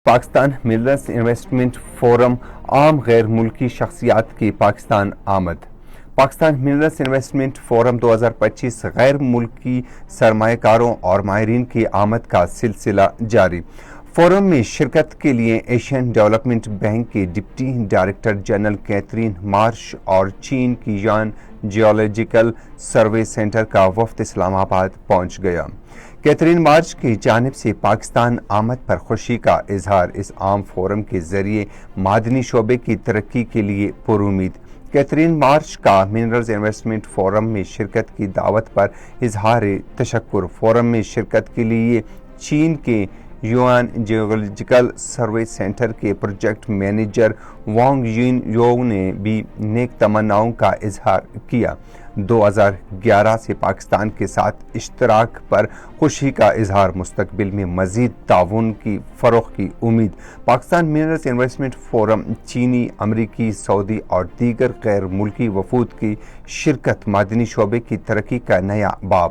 Pakistan minerals investment forum عام غیر ملکی شخصیات کی پاکستان آمد۔ پاکستان منرلز انویسٹمنٹ فورم 2025 غیر ملکی سرمایہ کاروں اور ماہرین کی آمد کا سلسلہ جاری۔ فورم میں شرکت کے لیے ایشین ڈیولپمنٹ بینک کے ڈپٹی ڈائریکٹر جنرل کیتھرین مارش اور چین کی یوان جیولوجیکل سروے سینٹر کا وفد اسلام آباد پہنچ گیا۔ کیتھرین مارش کی جانب سے پاکستان آمد پر خوشی کا اظہار۔ اس عام فورم کے ذریعے معدنی شعبے کی ترقی کے لیے پرامید۔ کیتھرین مارش کا منرلز انویسٹمنٹ فورم میں شرکت کی دعوت پر اظہار تشکر۔ فورم میں شرکت کے لیے چین کے یوان جیولوجیکل سروے سینٹر کے پروجیکٹ مینیجر وانگ یین یو نے بھی نیک تمناؤں کا اظہار کیا۔ 2011 سے پاکستان کے ساتھ اشتراک پر خوشی کا اظہار۔ مستقبل میں مزید تعاون کی فروغ کی امید۔ پاکستان منرلز انویسٹمنٹ فورم چینی، امریکی، سعودی اور دیگر غیر ملکی وفود کی شرکت معدنی شعبے کی ترقی کا نیا باب